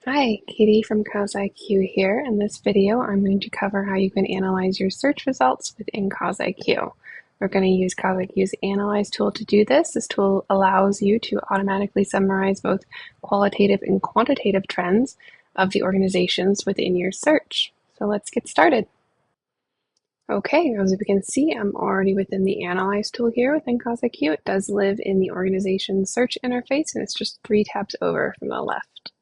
Hi, Katie from CosIQ here. In this video, I'm going to cover how you can analyze your search results within CosIQ. We're going to use CosIQ's Analyze tool to do this. This tool allows you to automatically summarize both qualitative and quantitative trends of the organizations within your search. So let's get started. Okay, as we can see, I'm already within the Analyze tool here within CosIQ. It does live in the organization search interface, and it's just 3 tabs over from the left.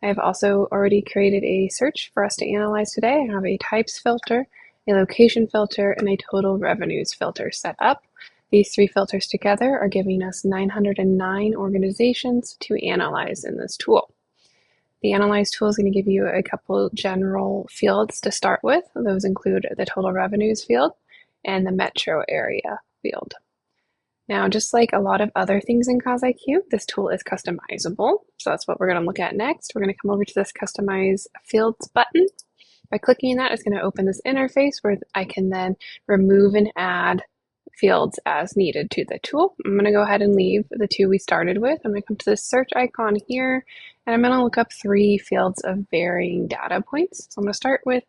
I have also already created a search for us to analyze today. I have a types filter, a location filter, and a total revenues filter set up. These 3 filters together are giving us 909 organizations to analyze in this tool. The Analyze tool is going to give you a couple general fields to start with. Those include the total revenues field and the metro area field. Now, just like a lot of other things in CosIQ, this tool is customizable. So that's what we're going to look at next. We're going to come over to this Customize Fields button. By clicking that, it's going to open this interface where I can then remove and add fields as needed to the tool. I'm going to go ahead and leave the 2 we started with. I'm going to come to this search icon here, and I'm going to look up 3 fields of varying data points. So I'm going to start with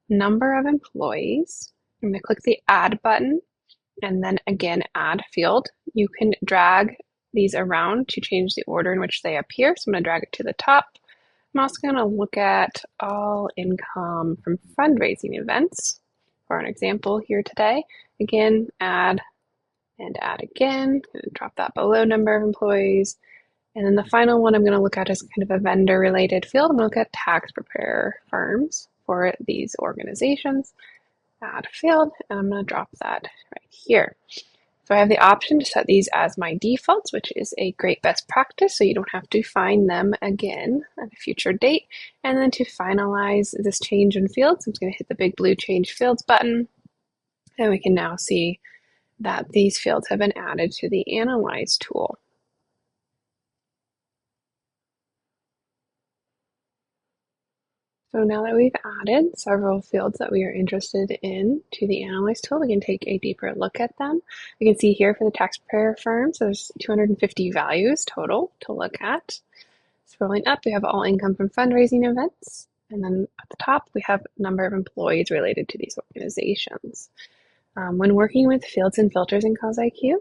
number of employees. I'm going to click the Add button, and then again add field. You can drag these around to change the order in which they appear. So I'm going to drag it to the top. I'm also going to look at all income from fundraising events for an example here today. Again, add and add again, and drop that below number of employees. And then the final one I'm going to look at is kind of a vendor related field. I'm going to look at tax preparer firms for these organizations. Add field, and I'm going to drop that right here. So I have the option to set these as my defaults, which is a great best practice, so you don't have to find them again at a future date. And then to finalize this change in fields, I'm just going to hit the big blue Change Fields button, and we can now see that these fields have been added to the Analyze tool. So now that we've added several fields that we are interested in to the Analyze tool, we can take a deeper look at them. We can see here for the tax preparer firms, there's 250 values total to look at. Scrolling up, we have all income from fundraising events. And then at the top, we have number of employees related to these organizations. When working with fields and filters in CosIQ,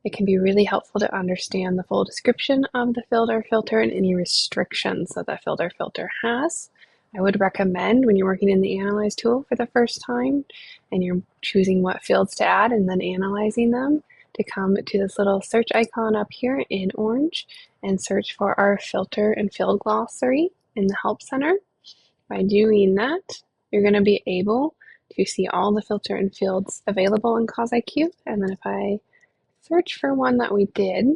it can be really helpful to understand the full description of the field or filter and any restrictions that the field or filter has. I would recommend when you're working in the Analyze tool for the first time and you're choosing what fields to add and then analyzing them, to come to this little search icon up here in orange and search for our filter and field glossary in the Help Center. By doing that, you're going to be able to see all the filter and fields available in CosIQ. And then if I search for one that we did,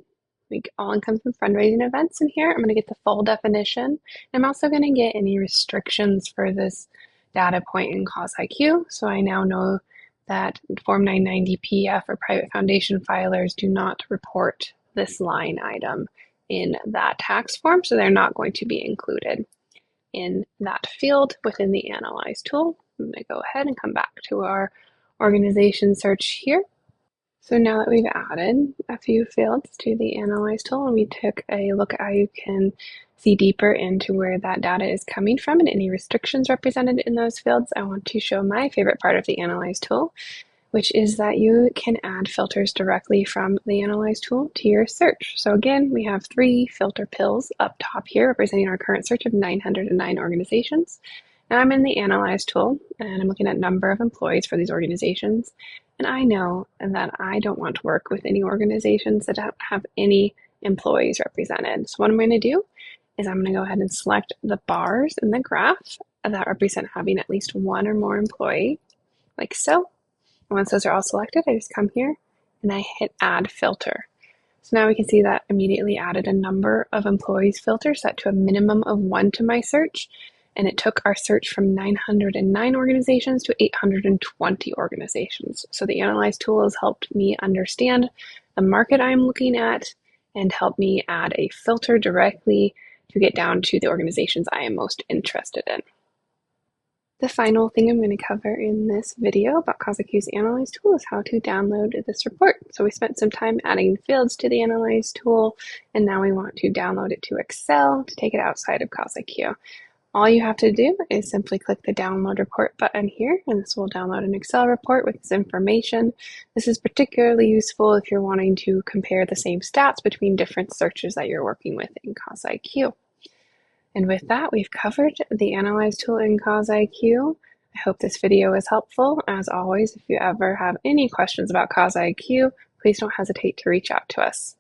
we get all income from fundraising events in here. I'm going to get the full definition. I'm also going to get any restrictions for this data point in CosIQ. So I now know that Form 990 PF or private foundation filers do not report this line item in that tax form, so they're not going to be included in that field within the Analyze tool. I'm going to go ahead and come back to our organization search here. So now that we've added a few fields to the Analyze tool and we took a look at how you can see deeper into where that data is coming from and any restrictions represented in those fields, I want to show my favorite part of the Analyze tool, which is that you can add filters directly from the Analyze tool to your search. So again, we have 3 filter pills up top here representing our current search of 909 organizations. Now I'm in the Analyze tool and I'm looking at number of employees for these organizations. And I know that I don't want to work with any organizations that don't have any employees represented. So what I'm going to do is I'm going to go ahead and select the bars in the graph that represent having at least 1 or more employee, like so. And once those are all selected, I just come here and I hit Add Filter. So now we can see that immediately added a number of employees filter set to a minimum of 1 to my search. And it took our search from 909 organizations to 820 organizations. So the Analyze tool has helped me understand the market I'm looking at and help me add a filter directly to get down to the organizations I am most interested in. The final thing I'm going to cover in this video about CausaQ's Analyze tool is how to download this report. So we spent some time adding fields to the Analyze tool, and now we want to download it to Excel to take it outside of CausaQ. All you have to do is simply click the download report button here, and this will download an Excel report with this information. This is particularly useful if you're wanting to compare the same stats between different searches that you're working with in CausaIQ. And with that, we've covered the Analyze tool in CausaIQ. I hope this video was helpful. As always, if you ever have any questions about CausaIQ, please don't hesitate to reach out to us.